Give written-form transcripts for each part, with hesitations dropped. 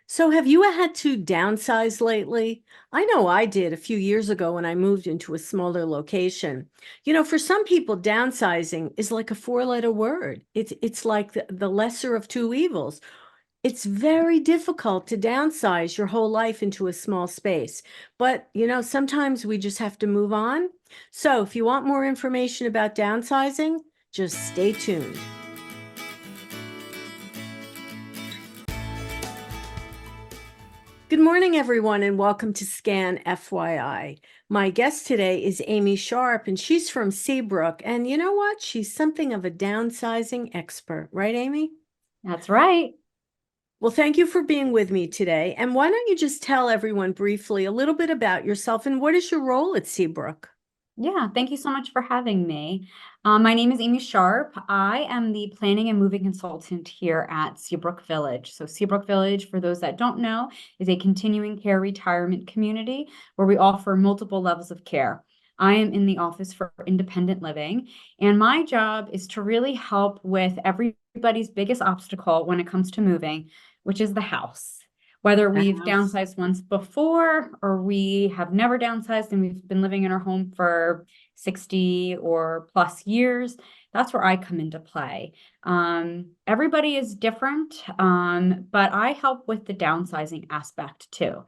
So, have you had to downsize lately? I know I did a few years ago when I moved into a smaller location. For some people, downsizing is like a four-letter word. It's like the lesser of two evils. It's very difficult to downsize your whole life into a small space. But, sometimes we just have to move on. So, if you want more information about downsizing, just stay tuned. Good morning, everyone, and welcome to Scan FYI. My guest today is Amy Sharpe, and she's from Seabrook. And you know what? She's something of a downsizing expert, right, Amy? That's right. Well, thank you for being with me today. And why don't you just tell everyone briefly a little bit about yourself and what is your role at Seabrook? Yeah, thank you so much for having me. My name is Amy Sharpe. I am the planning and moving consultant here at Seabrook Village. So, Seabrook Village, for those that don't know, is a continuing care retirement community where we offer multiple levels of care. I am in the office for independent living, and my job is to really help with everybody's biggest obstacle when it comes to moving, which is the house. Whether The we've house. downsized once before or we have never downsized and we've been living in our home for 60 or plus years, that's where I come into play. Everybody is different, but I help with the downsizing aspect too.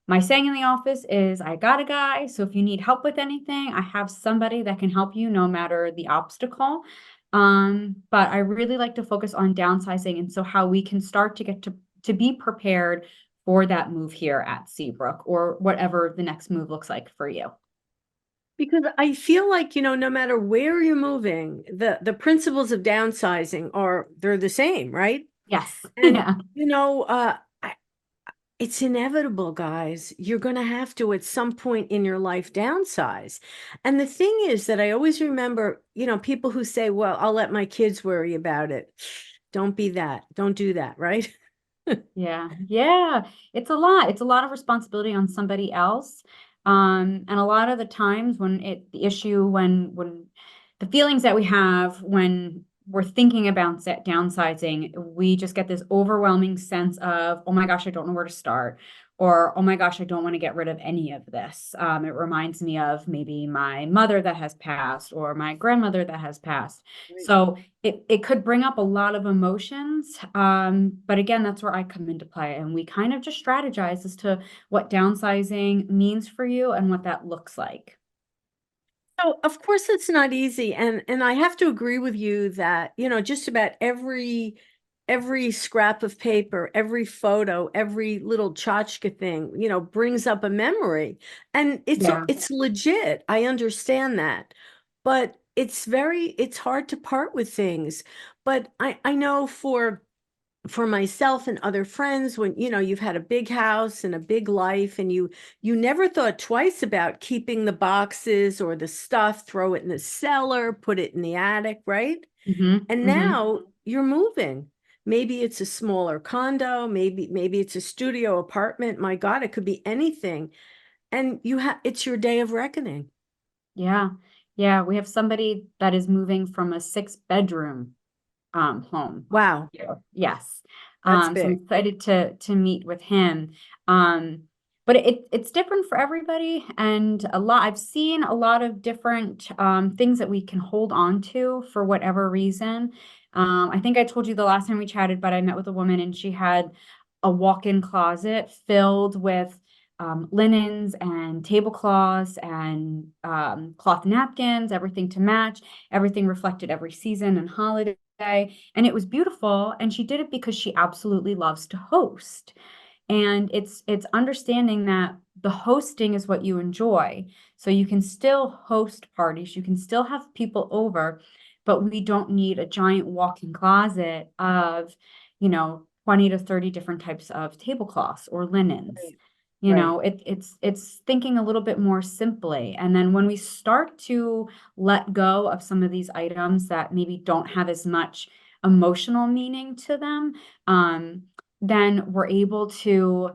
My saying in the office is, I got a guy, so if you need help with anything, I have somebody that can help you no matter the obstacle. But I really like to focus on downsizing and so how we can start to get to be prepared for that move here at Seabrook or whatever the next move looks like for you. Because I feel like, no matter where you're moving, the principles of downsizing they're the same, right? Yes. And, Yeah. it's inevitable, guys. You're going to have to, at some point in your life, downsize. And the thing is that I always remember, people who say, well, I'll let my kids worry about it. Don't be that. Don't do that, right? Yeah. Yeah. It's a lot. It's a lot of responsibility on somebody else. And a lot of the times the issue when the feelings that we have when we're thinking about downsizing, we just get this overwhelming sense of, oh my gosh, I don't know where to start. Or, oh my gosh, I don't want to get rid of any of this. It reminds me of maybe my mother that has passed or my grandmother that has passed. Right. So it could bring up a lot of emotions. But again, that's where I come into play. And we kind of just strategize as to what downsizing means for you and what that looks like. So, of course, it's not easy, and I have to agree with you that just about every scrap of paper, every photo, every little tchotchke thing, brings up a memory, and Yeah. it's legit. I understand that, but it's hard to part with things. But I know for myself and other friends, when you've had a big house and a big life, and you never thought twice about keeping the boxes or the stuff, throw it in the cellar, put it in the attic, right? And Hmm. now you're moving. Maybe it's a smaller condo, maybe it's a studio apartment. My God, it could be anything. And it's your day of reckoning. Yeah. Yeah. We have somebody that is moving from a six-bedroom home. Wow, Yeah. Yes. that's So I'm big. excited to meet with him. But it's different for everybody, and I've seen a lot of different things that we can hold on to for whatever reason. I think I told you the last time we chatted, but I met with a woman and she had a walk-in closet filled with linens and tablecloths and cloth napkins, everything to match, everything reflected every season and holiday. And it was beautiful. And she did it because she absolutely loves to host. And it's understanding that the hosting is what you enjoy. So you can still host parties, you can still have people over, but we don't need a giant walk-in closet of, 20 to 30 different types of tablecloths or linens. Right. Right. It's thinking a little bit more simply. And then when we start to let go of some of these items that maybe don't have as much emotional meaning to them, then we're able to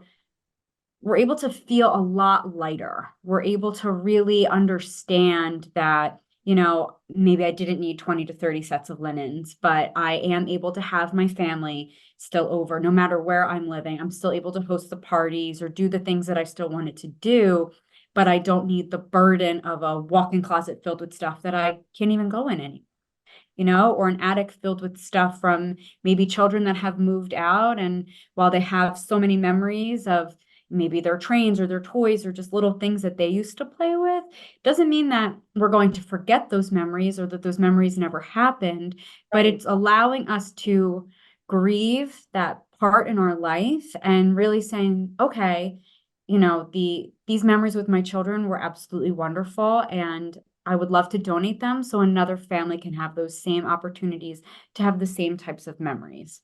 feel a lot lighter. We're able to really understand that maybe I didn't need 20 to 30 sets of linens, but I am able to have my family still over no matter where I'm living. I'm still able to host the parties or do the things that I still wanted to do, but I don't need the burden of a walk-in closet filled with stuff that I can't even go in anymore, or an attic filled with stuff from maybe children that have moved out. And while they have so many memories of maybe their trains or their toys or just little things that they used to play with, doesn't mean that we're going to forget those memories or that those memories never happened, but Right. it's allowing us to grieve that part in our life and really saying, okay, these memories with my children were absolutely wonderful, and I would love to donate them so another family can have those same opportunities to have the same types of memories.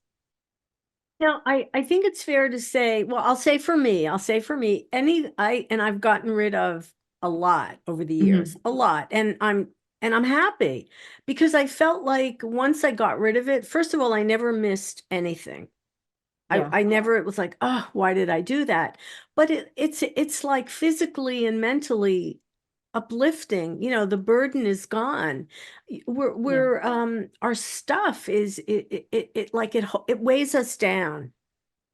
Now, I think it's fair to say, well, I'll say for me, and I've gotten rid of a lot over the years, Mhm. a lot. And I'm happy because I felt like once I got rid of it, first of all, I never missed anything. Yeah. I never, it was like, oh, why did I do that? But it's like physically and mentally uplifting. The burden is gone. Yeah. Our stuff is, it weighs us down.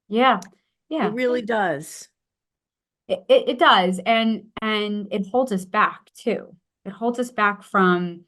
Yeah. It Yeah. really does. It does. And it holds us back too. It holds us back from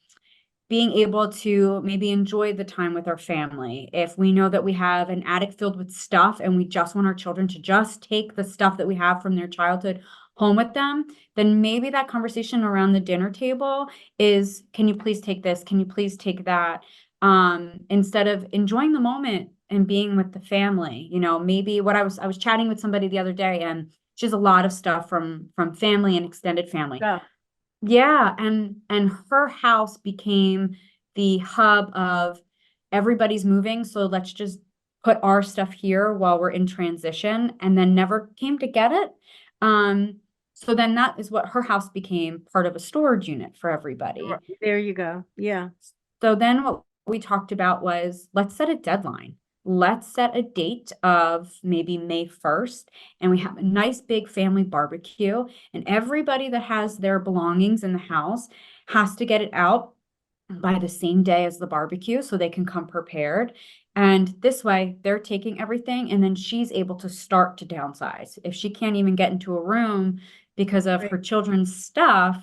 being able to maybe enjoy the time with our family. If we know that we have an attic filled with stuff and we just want our children to just take the stuff that we have from their childhood home with them, then maybe that conversation around the dinner table is, can you please take this? Can you please take that? Instead of enjoying the moment and being with the family. Maybe I was chatting with somebody the other day, and she has a lot of stuff from family and extended family. Yeah. Yeah, and her house became the hub of everybody's moving, so let's just put our stuff here while we're in transition, and then never came to get it. So then that is what her house became, part of a storage unit for everybody. There you go. Yeah. So then what we talked about was, let's set a deadline. Let's set a date of maybe May 1st, and we have a nice big family barbecue, and everybody that has their belongings in the house has to get it out by the same day as the barbecue so they can come prepared. And this way, they're taking everything, and then she's able to start to downsize. If she can't even get into a room because of her Right. children's stuff,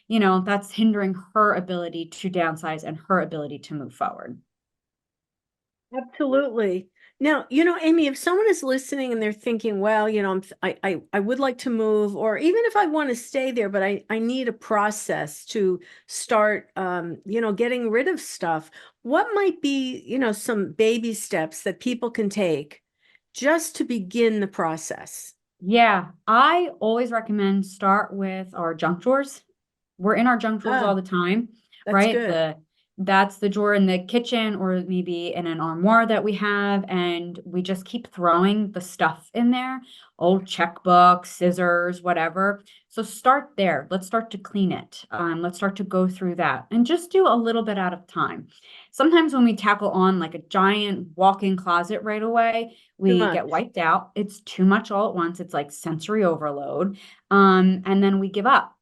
that's hindering her ability to downsize and her ability to move forward. Absolutely. Now, Amy, if someone is listening and they're thinking, well, I would like to move, or even if I want to stay there, but I need a process to start, getting rid of stuff. What might be, some baby steps that people can take just to begin the process? Yeah, I always recommend start with our junk drawers. We're in our junk drawers all Ah, the time, that's right? good. That's the drawer in the kitchen or maybe in an armoire that we have, and we just keep throwing the stuff in there, old checkbooks, scissors, whatever. So start there. Let's start to clean it. Let's start to go through that and just do a little bit at a time. Sometimes when we tackle on like a giant walk-in closet right away, Too we much. get wiped out. It's too much all at once. It's like sensory overload. And then we give up.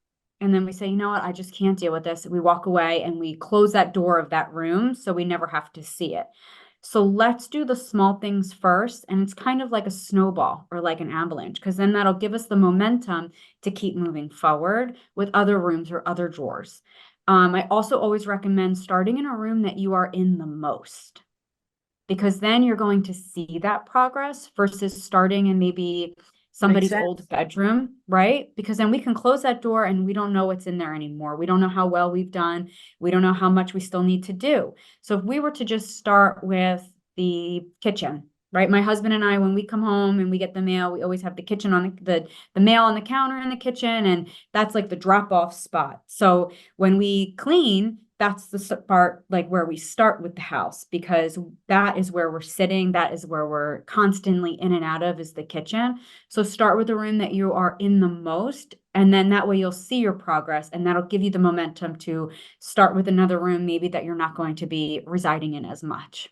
And then we say, you know what, I just can't deal with this. We walk away and we close that door of that room so we never have to see it. So let's do the small things first. And it's kind of like a snowball or like an avalanche, because then that'll give us the momentum to keep moving forward with other rooms or other drawers. I also always recommend starting in a room that you are in the most, because then you're going to see that progress versus starting in maybe Makes somebody's old sense. bedroom, right? Because then we can close that door and we don't know what's in there anymore. We don't know how well we've done. We don't know how much we still need to do. So if we were to just start with the kitchen, right? My husband and I, when we come home and we get the mail, we always have the kitchen on the mail on the counter in the kitchen, and that's like the drop-off spot. So when we clean, that's the part like where we start with the house, because that is where we're sitting. That is where we're constantly in and out of, is the kitchen. So start with the room that you are in the most. And then that way you'll see your progress, and that'll give you the momentum to start with another room, maybe that you're not going to be residing in as much.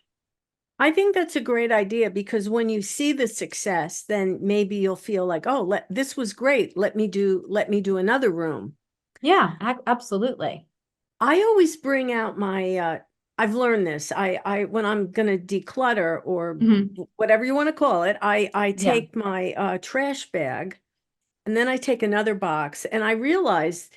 I think that's a great idea because when you see the success, then maybe you'll feel like, oh, this was great. Let me do another room. Yeah, absolutely. I always bring out my I've learned this. I when I'm gonna declutter or Hmm. whatever you want to call it, I Yeah. take my trash bag and then I take another box and I realize,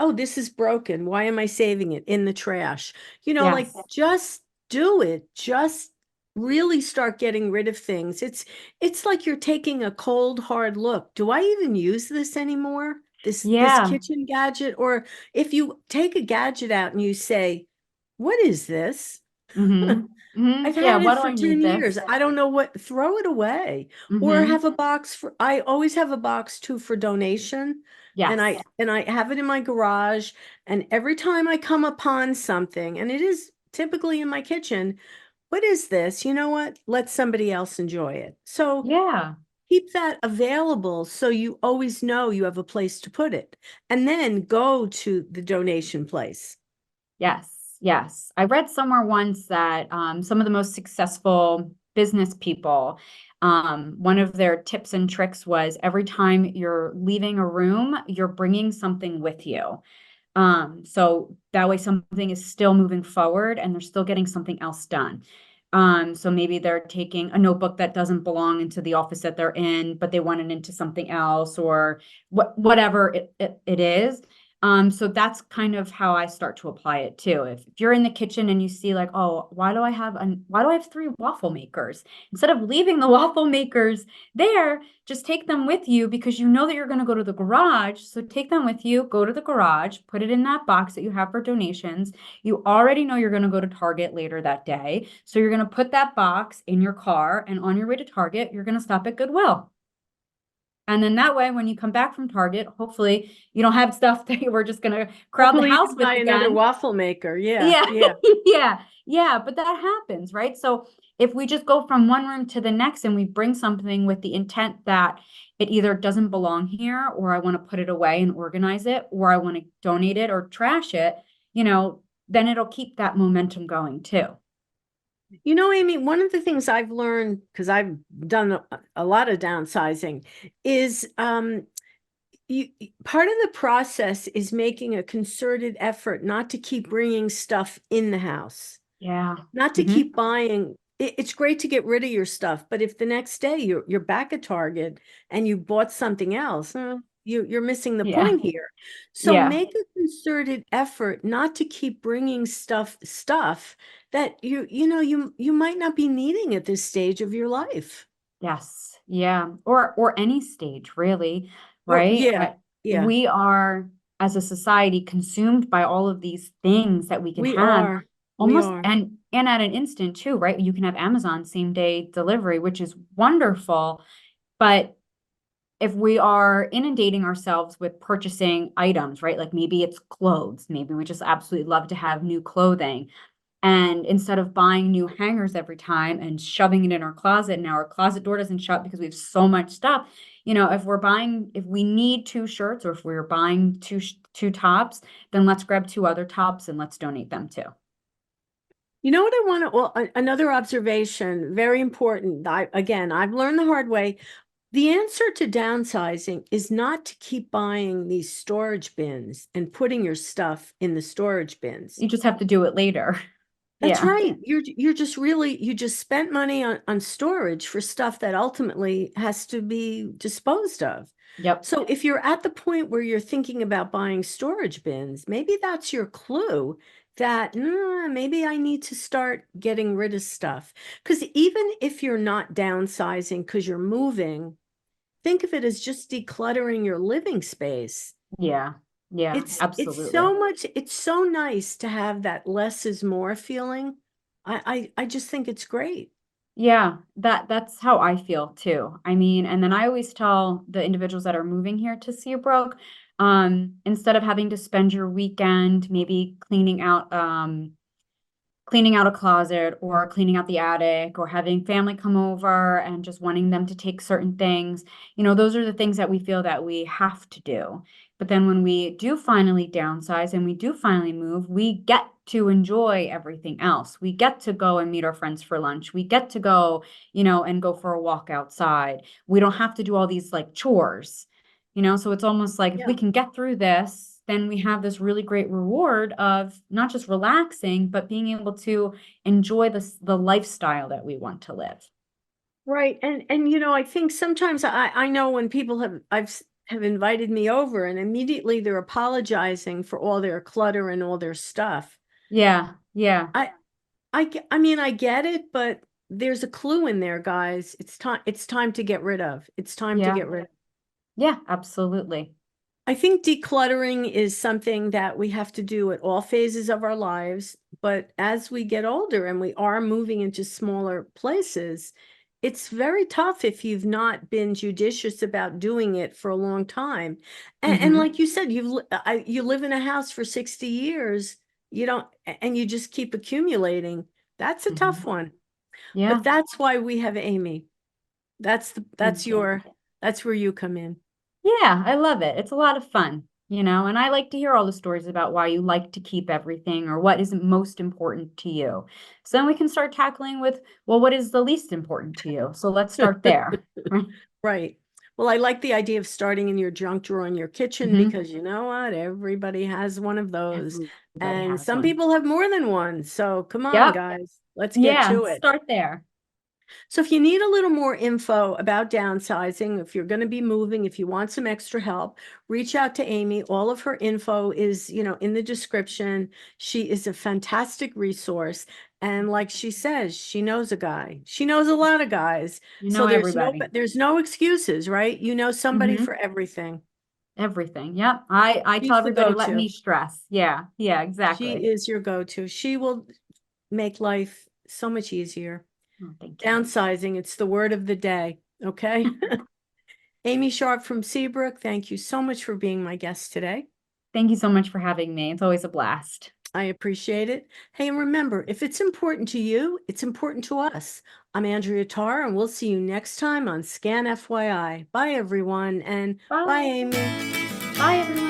oh, this is broken. Why am I saving it in the trash? Like Yes. just do it. Just really start getting rid of things. It's like you're taking a cold, hard look. Do I even use this anymore? This Yeah. kitchen gadget? Or if you take a gadget out and you say, what is this? Hmm. Hmm. I've Yeah. had Why it do for I 10 need years. this? I don't know what, throw it away. Or have Hmm. a box I always have a box too for donation. And Yes. I have it in my garage. And every time I come upon something, and it is typically in my kitchen, what is this? You know what? Let somebody else enjoy it. So Yeah. keep that available so you always know you have a place to put it. And then go to the donation place. Yes. Yes. I read somewhere once that some of the most successful business people, one of their tips and tricks was every time you're leaving a room, you're bringing something with you. So that way something is still moving forward and they're still getting something else done. So maybe they're taking a notebook that doesn't belong into the office that they're in, but they want it into something else or whatever it is. So that's kind of how I start to apply it too. If you're in the kitchen and you see like, oh, why do I have three waffle makers? Instead of leaving the waffle makers there, just take them with you because you know that you're going to go to the garage. So take them with you, go to the garage, put it in that box that you have for donations. You already know you're going to go to Target later that day. So you're going to put that box in your car and on your way to Target, you're going to stop at Goodwill. And then that way, when you come back from Target, hopefully you don't have stuff that you were just going to crowd the Hopefully you house didn't with buy another again. waffle maker. Yeah, Yeah, yeah. yeah, yeah, but that happens, right? So if we just go from one room to the next and we bring something with the intent that it either doesn't belong here, or I want to put it away and organize it, or I want to donate it or trash it, then it'll keep that momentum going too. Amy, one of the things I've learned, because I've done a lot of downsizing, is you part of the process is making a concerted effort not to keep bringing stuff in the house, Yeah. not to Hmm. keep buying. It's great to get rid of your stuff, but if the next day you're back at Target and you bought something else, you're missing the Yeah. point here. So Yeah. make a concerted effort not to keep bringing stuff that you might not be needing at this stage of your life. Yes. Yeah. Or any stage, really, Or right? yeah, yeah, We are as a society consumed by all of these things that we can we have are. We almost are. and at an instant too, right? You can have Amazon same day delivery, which is wonderful. But if we are inundating ourselves with purchasing items, right? Like maybe it's clothes, maybe we just absolutely love to have new clothing. And instead of buying new hangers every time and shoving it in our closet, and our closet door doesn't shut because we have so much stuff, if we need two shirts or if we're buying two tops, then let's grab two other tops and let's donate them too. You know what I want to, well, another observation, very important. I've learned the hard way. The answer to downsizing is not to keep buying these storage bins and putting your stuff in the storage bins. You just have to do it later. That's Yeah. right. You just spent money on storage for stuff that ultimately has to be disposed of. Yep. So if you're at the point where you're thinking about buying storage bins, maybe that's your clue that maybe I need to start getting rid of stuff. Because even if you're not downsizing because you're moving, think of it as just decluttering your living space. Yeah. Yeah, absolutely. It's so nice to have that less is more feeling. I just think it's great. Yeah, that's how I feel too. I mean, and then I always tell the individuals that are moving here to Seabrook, instead of having to spend your weekend maybe cleaning out a closet or cleaning out the attic or having family come over and just wanting them to take certain things. Those are the things that we feel that we have to do. But then when we do finally downsize and we do finally move, we get to enjoy everything else. We get to go and meet our friends for lunch. We get to go, and go for a walk outside. We don't have to do all these like chores. So it's almost like if we Yeah. can get through this, then we have this really great reward of not just relaxing, but being able to enjoy the lifestyle that we want to live. Right. And I think sometimes I know when people have invited me over and immediately they're apologizing for all their clutter and all their stuff. Yeah, yeah, I I mean, I get it, but there's a clue in there, guys. It's time to get rid of. It's time to yeah, get rid of. yeah, absolutely. I think decluttering is something that we have to do at all phases of our lives, but as we get older and we are moving into smaller places, it's very tough if you've not been judicious about doing it for a long time. And Hmm. like you said, you live in a house for 60 years, you don't, and you just keep accumulating. That's a tough Hmm. one. But Yeah, that's why we have Amy. thank you. That's where you come in. Yeah, I love it. It's a lot of fun, and I like to hear all the stories about why you like to keep everything or what is most important to you. So then we can start tackling with, well, what is the least important to you? So let's start there. Right? Right. Well, I like the idea of starting in your junk drawer in your kitchen Hmm. because you know what? Everybody has one of those. Everybody And has some one. people have more than one. So come on, Yep. guys, let's get Yeah, to it. start there. So if you need a little more info about downsizing, if you're going to be moving, if you want some extra help, reach out to Amy. All of her info is, in the description. She is a fantastic resource. And like she says, she knows a guy. She knows a lot of guys. You So know there's no everybody. there's no excuses, right? You know somebody Hmm. for everything. Everything. Yep. I tell She's the everybody, let me go-to. stress. Yeah. Yeah, She exactly. is your go-to. She will make life so much easier. Oh, thank you. Downsizing, it's the word of the day. Okay. Amy Sharpe from Seabrook, thank you so much for being my guest today. Thank you so much for having me. It's always a blast. I appreciate it. Hey, and remember, if it's important to you, it's important to us. I'm Andrea Tarr, and we'll see you next time on Scan FYI. Bye, everyone, and bye, Bye. Amy. Bye, everyone.